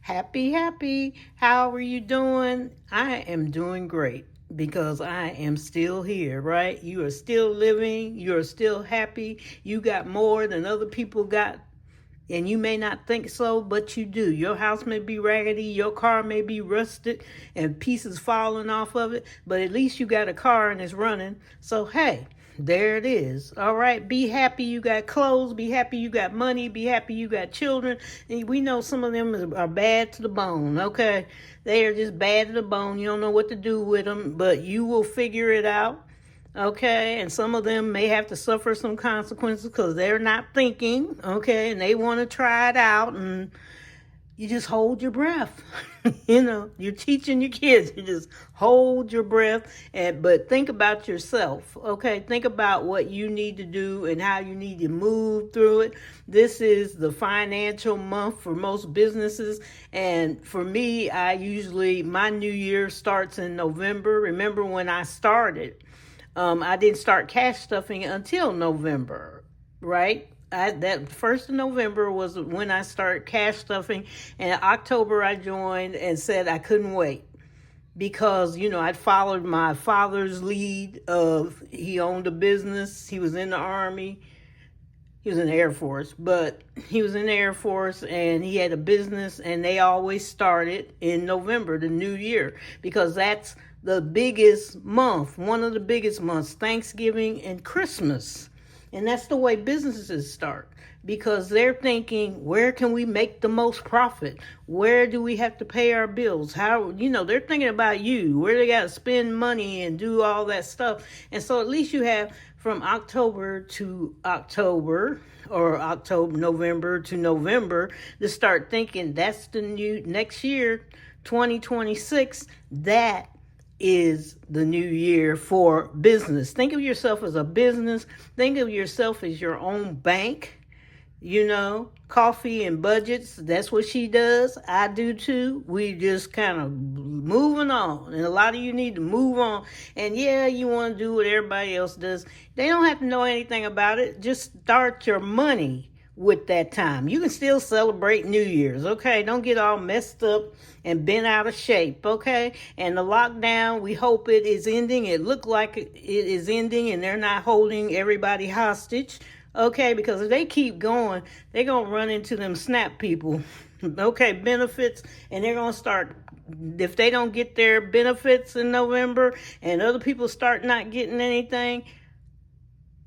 Happy, happy. How are you doing? I am doing great because I am still here, right? You are still living. You are still happy. You got more than other people got. And you may not think so, but you do. Your house may be raggedy, your car may be rusted, and pieces falling off of it, but at least you got a car and it's running. So, hey, there it is. All right, be happy you got clothes, be happy you got money, be happy you got children. And we know some of them are bad to the bone, okay? They are just bad to the bone. You don't know what to do with them, but you will figure it out. Okay, and some of them may have to suffer some consequences because they're not thinking, okay, and they want to try it out, and you just hold your breath. You're teaching your kids, you just hold your breath, but think about yourself, okay? Think about what you need to do and how you need to move through it. This is the financial month for most businesses, and for me, my new year starts in November. Remember when I started? I didn't start cash stuffing until November, right? That 1st of November was when I started cash stuffing, and in October I joined and said I couldn't wait because I'd followed my father's lead of he owned a business, he was in the Army, he was in the Air Force, but he was in the Air Force and he had a business, and they always started in November, the new year, because that's the biggest month, one of the biggest months, Thanksgiving and Christmas. And that's the way businesses start because they're thinking, where can we make the most profit? Where do we have to pay our bills? They're thinking about you, where they got to spend money and do all that stuff. And so at least you have from October to October, or November to November, to start thinking that's the new next year, 2026. That is the new year for business. Think of yourself as a business. Think of yourself as your own bank. Coffee and budgets. That's what she does. I do too. We just kind of moving on. And a lot of you need to move on. And yeah, you want to do what everybody else does. They don't have to know anything about it. Just start your money with that time. You can still celebrate New Year's, okay? Don't get all messed up and bent out of shape, okay? And the lockdown, we hope it is ending. It looked like it is ending, and they're not holding everybody hostage, okay? Because if they keep going, they're going to run into them SNAP people, okay, benefits, and they're going to start, if they don't get their benefits in November and other people start not getting anything,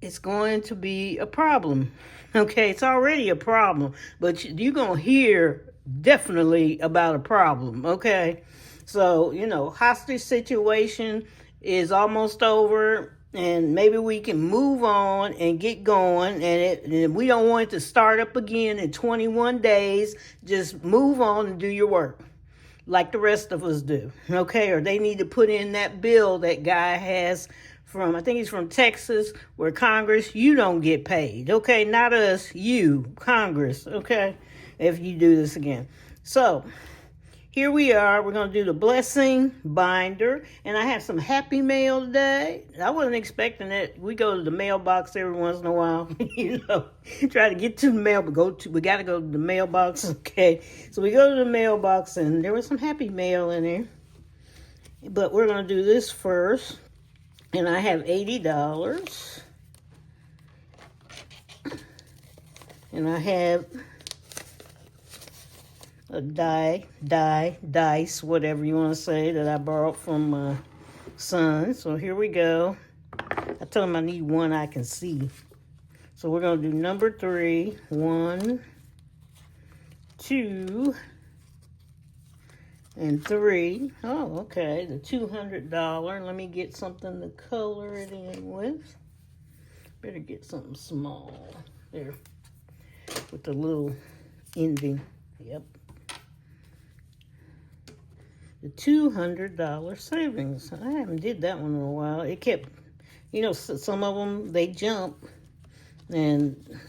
it's going to be a problem. Okay, it's already a problem, but you're going to hear definitely about a problem, okay? So, hostage situation is almost over, and maybe we can move on and get going, and we don't want it to start up again in 21 days. Just move on and do your work like the rest of us do, okay? Or they need to put in that bill that guy has I think he's from Texas, where Congress, you don't get paid, okay? Not us, you, Congress, okay? If you do this again. So, here we are. We're going to do the blessing binder, and I have some happy mail today. I wasn't expecting it. We go to the mailbox every once in a while, try to get to the mail, but we got to go to the mailbox, okay? So we go to the mailbox, and there was some happy mail in there, but we're going to do this first. And I have $80. And I have a dice, whatever you want to say, that I borrowed from my son. So here we go. I told him I need one I can see. So we're going to do number 3. 1, 2, and 3. Oh, okay. The $200. Let me get something to color it in with. Better get something small. There. With the little ending. Yep. The $200 savings. I haven't did that one in a while. It kept, some of them, they jump. And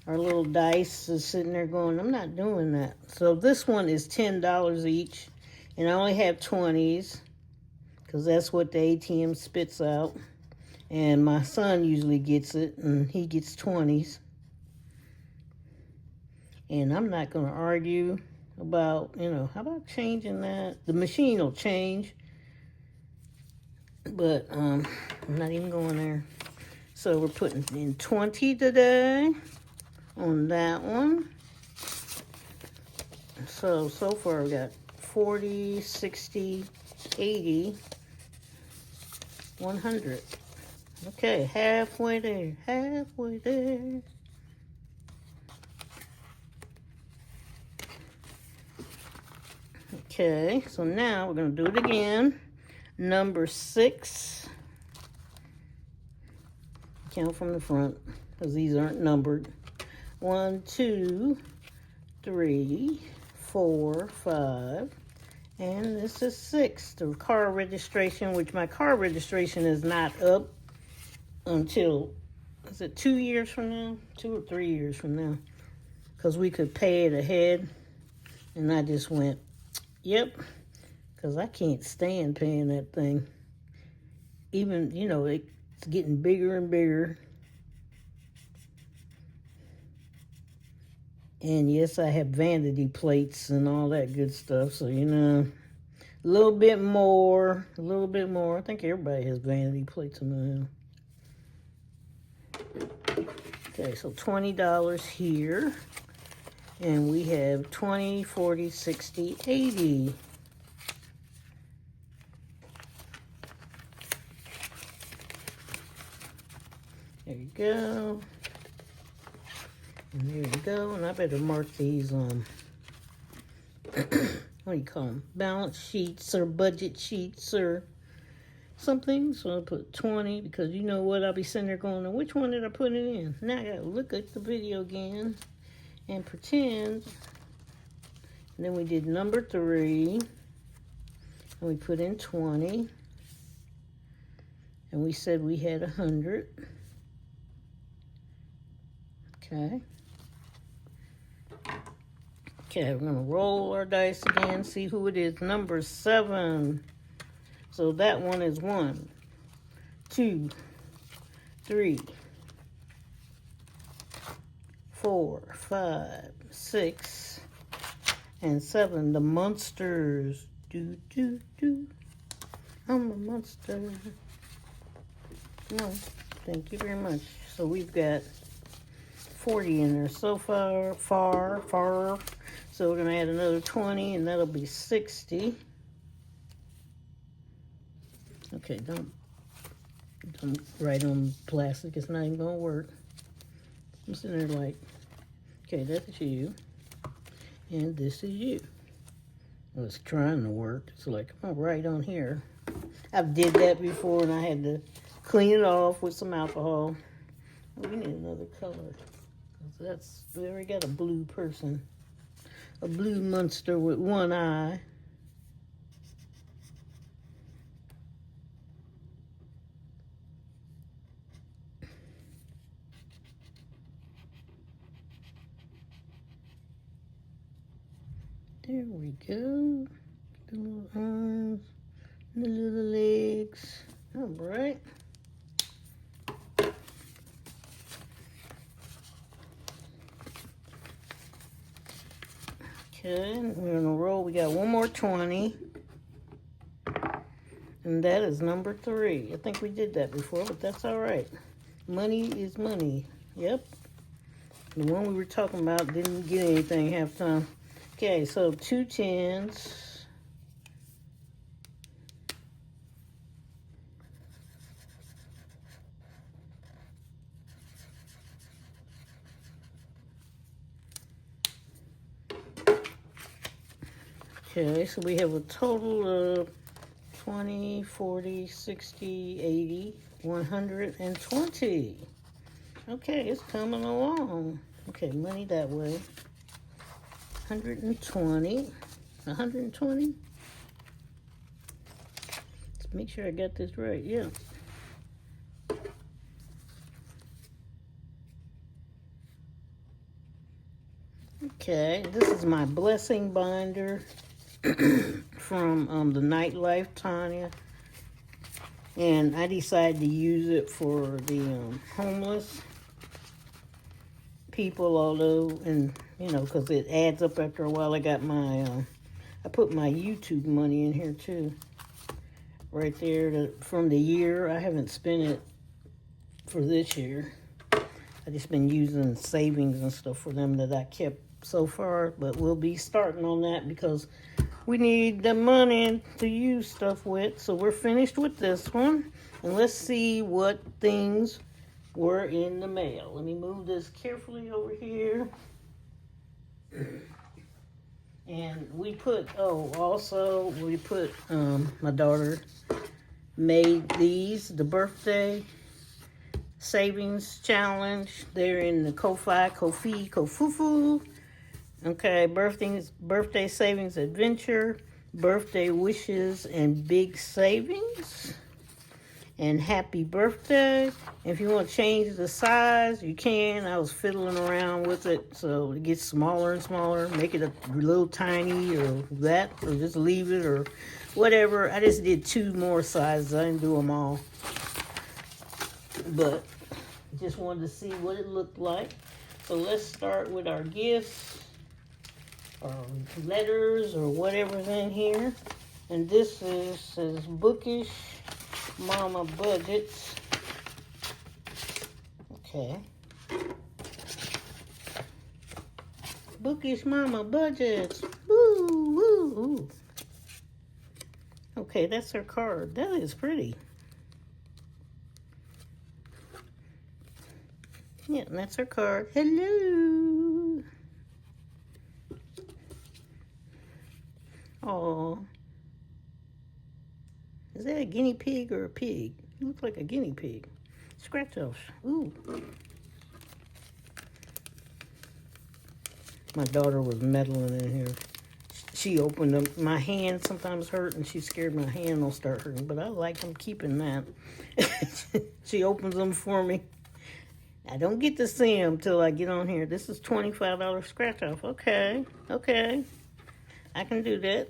our little dice is sitting there going, I'm not doing that. So this one is $10 each. And I only have 20s because that's what the ATM spits out. And my son usually gets it, and he gets 20s. And I'm not going to argue about, how about changing that? The machine will change, but I'm not even going there. So we're putting in 20 today on that one. So far we got 40, 60, 80, 100. Okay, halfway there, halfway there. Okay, so now we're going to do it again. Number 6. Count from the front, because these aren't numbered. 1, 2, 3, 4, 5, and this is 6. The car registration, which my car registration is not up until, is it 2 years from now? 2 or 3 years from now. Because we could pay it ahead, and I just went, yep, because I can't stand paying that thing. Even, it's getting bigger and bigger. And yes, I have vanity plates and all that good stuff. So, a little bit more, I think everybody has vanity plates in the house. Okay, so $20 here. And we have 20, 40, 60, 80. There you go. And there you go. And I better mark these what do you call them? Balance sheets or budget sheets or something. So I'll put 20 because you know what? I'll be sitting there going, which one did I put it in? Now I gotta look at the video again and pretend. And then we did number 3. And we put in 20. And we said we had 100. Okay. Okay, we're gonna roll our dice again, see who it is. Number 7. So that one is 1, 2, 3, 4, 5, 6, and 7. The monsters. Do, do, do. I'm a monster. No, thank you very much. So we've got 40 in there so far. So we're going to add another 20, and that'll be 60. Okay, don't write on plastic. It's not even going to work. I'm sitting there like, okay, that's you, and this is you. Well, it's trying to work. It's like, I'm going to write on here. I've did that before, and I had to clean it off with some alcohol. We need another color. We already got a blue person. A blue monster with one eye. There we go. The little arms, the little legs. All right. Okay, we're gonna roll. We got one more 20. And that is number 3. I think we did that before, but that's all right. Money is money. Yep. The one we were talking about didn't get anything half time. Okay, so 2 10s. Okay, so we have a total of 20, 40, 60, 80, 120. Okay, it's coming along. Okay, money that way. 120. 120? Let's make sure I got this right. Yeah. Okay, this is my blessing binder from the Nightlife Tanya. And I decided to use it for the homeless people, although, and you know, because it adds up after a while. I got my, I put my YouTube money in here too. Right there from the year. I haven't spent it for this year. I just been using savings and stuff for them that I kept so far. But we'll be starting on that because we need the money to use stuff with. So we're finished with this one. And let's see what things were in the mail. Let me move this carefully over here. And we put, also we put, my daughter made these, the birthday savings challenge. They're in the Ko-Fi, Ko-Fi, Ko-Fufu. Okay, birthday savings adventure, birthday wishes and big savings, and happy birthday. If you want to change the size, you can. I was fiddling around with it so it gets smaller and smaller. Make it a little tiny or that, or just leave it or whatever. I just did 2 more sizes. I didn't do them all. But just wanted to see what it looked like. So let's start with our gifts or letters or whatever's in here. And this says Bookish Mama Budgets. Okay. Bookish Mama Budgets. Woo, woo, woo. Okay, that's her card. That is pretty. Yeah, and that's her card. Hello. Oh. Is that a guinea pig or a pig? It looks like a guinea pig. Scratch offs. Ooh. My daughter was meddling in here. She opened them. My hand sometimes hurt, and she's scared my hand will start hurting. But I like them keeping that. She opens them for me. I don't get to see them till I get on here. This is $25 scratch off. Okay, okay. I can do that.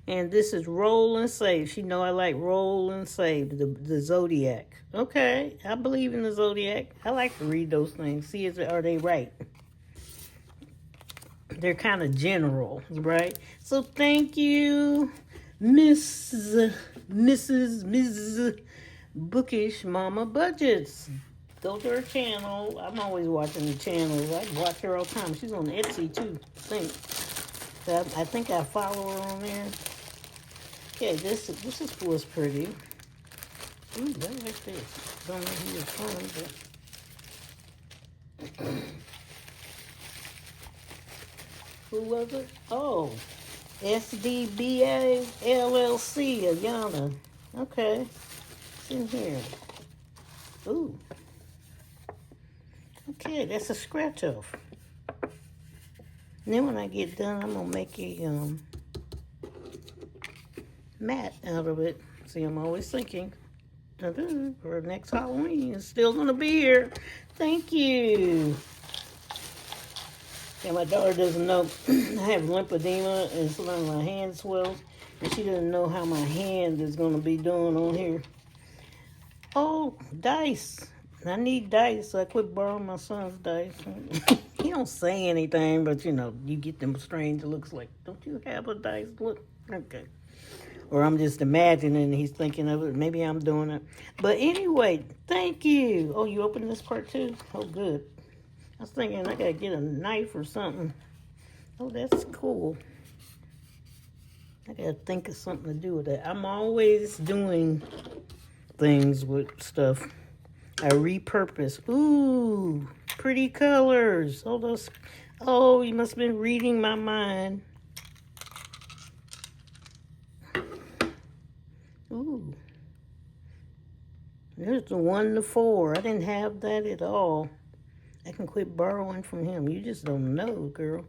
And this is Roll and Save. She know I like Roll and Save, the Zodiac. Okay, I believe in the Zodiac. I like to read those things. See, are they right? They're kind of general, right? So thank you, Mrs. Bookish Mama Budgets. Go to her channel. I'm always watching the channels. I watch her all the time. She's on Etsy too, I think I follow her on there. Okay, this was pretty. Ooh, I like this. Don't know who it's from, but who was it? Oh, SDBA LLC, Ayana. Okay, it's in here. Ooh. Okay, that's a scratch off. And then when I get done, I'm gonna make a mat out of it. See, I'm always thinking, for next Halloween, it's still gonna be here. Thank you. Yeah, my daughter doesn't know I have lymphedema and sometimes my hand swells, and she doesn't know how my hand is gonna be doing on here. Oh, dice. I need dice, so I quit borrowing my son's dice. He don't say anything, but you know, you get them strange looks like, don't you have a dice look? Okay. Or I'm just imagining he's thinking of it. Maybe I'm doing it. But anyway, thank you. Oh, you opened this part too? Oh, good. I was thinking I gotta get a knife or something. Oh, that's cool. I gotta think of something to do with that. I'm always doing things with stuff. I repurpose. Ooh, pretty colors. Oh, those. Oh, you must have been reading my mind. Ooh. There's the 1 to 4. I didn't have that at all. I can quit borrowing from him. You just don't know, girl.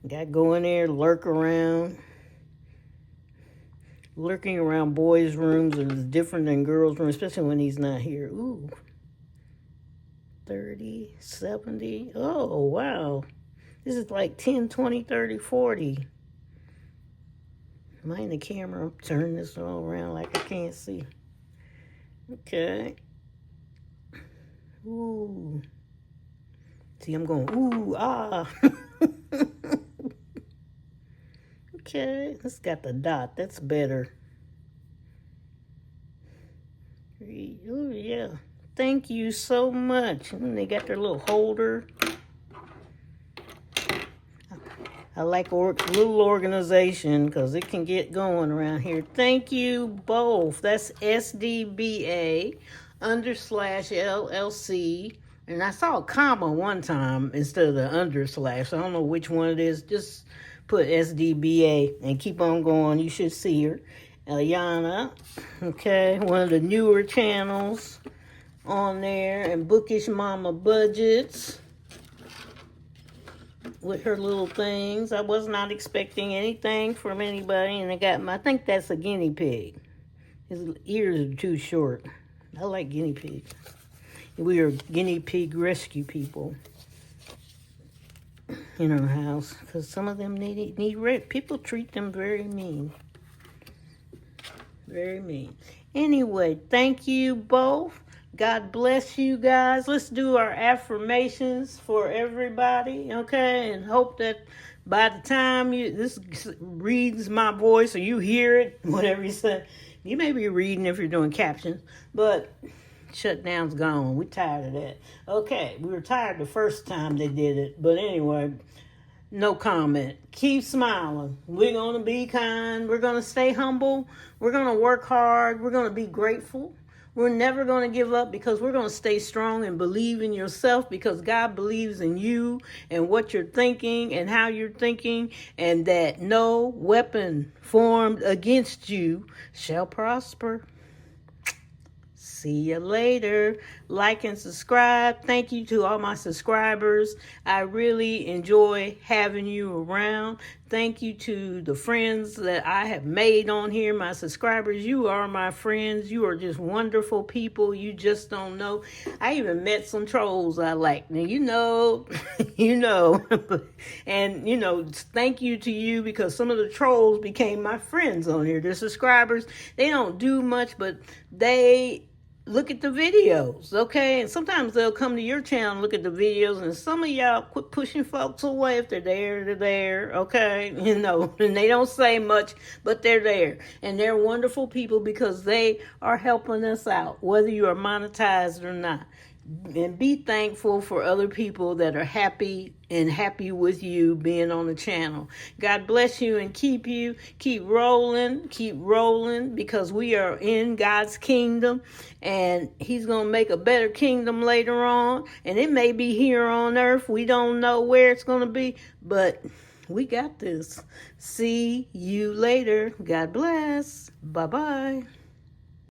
Got to go in there, lurk around. Lurking around boys' rooms is different than girls' rooms, especially when he's not here. Ooh. 30, 70. Oh, wow. This is like 10, 20, 30, 40. Mind the camera. Turn this all around like I can't see. Okay. Ooh. See, I'm going, ooh, ah. Okay, it's got the dot. That's better. Oh, yeah. Thank you so much. And they got their little holder. I like little organization because it can get going around here. Thank you both. That's SDBA _LLC. And I saw a comma one time instead of the _. I don't know which one it is. Just put SDBA and keep on going. You should see her. Eliana, okay, one of the newer channels on there. And Bookish Mama Budgets with her little things. I was not expecting anything from anybody, and I think that's a guinea pig. His ears are too short. I like guinea pigs. We are guinea pig rescue people in our house because some of them need people treat them very mean. Very mean. Anyway, thank you both. God bless you guys. Let's do our affirmations for everybody, okay? And hope that by the time this reads my voice or you hear it, whatever you say, you may be reading if you're doing captions, but shutdown's gone. We're tired of that. Okay, we were tired the first time they did it, but anyway, no comment. Keep smiling. We're going to be kind. We're going to stay humble. We're going to work hard. We're going to be grateful. We're never going to give up because we're going to stay strong and believe in yourself because God believes in you and what you're thinking and how you're thinking, and that no weapon formed against you shall prosper. See you later. Like and subscribe. Thank you to all my subscribers. I really enjoy having you around. Thank you to the friends that I have made on here, my subscribers. You are my friends. You are just wonderful people. You just don't know. I even met some trolls I like. Now, you know, you know. And, you know, thank you to you because some of the trolls became my friends on here. The subscribers, they don't do much, but they look at the videos, okay? And sometimes they'll come to your channel and look at the videos, and some of y'all quit pushing folks away. If they're there, okay? You know, and they don't say much, but they're there. And they're wonderful people because they are helping us out, whether you are monetized or not. And be thankful for other people that are happy with you being on the channel. God bless you and keep you. Keep rolling because we are in God's kingdom and he's going to make a better kingdom later on. And it may be here on earth. We don't know where it's going to be, but we got this. See you later. God bless. Bye-bye.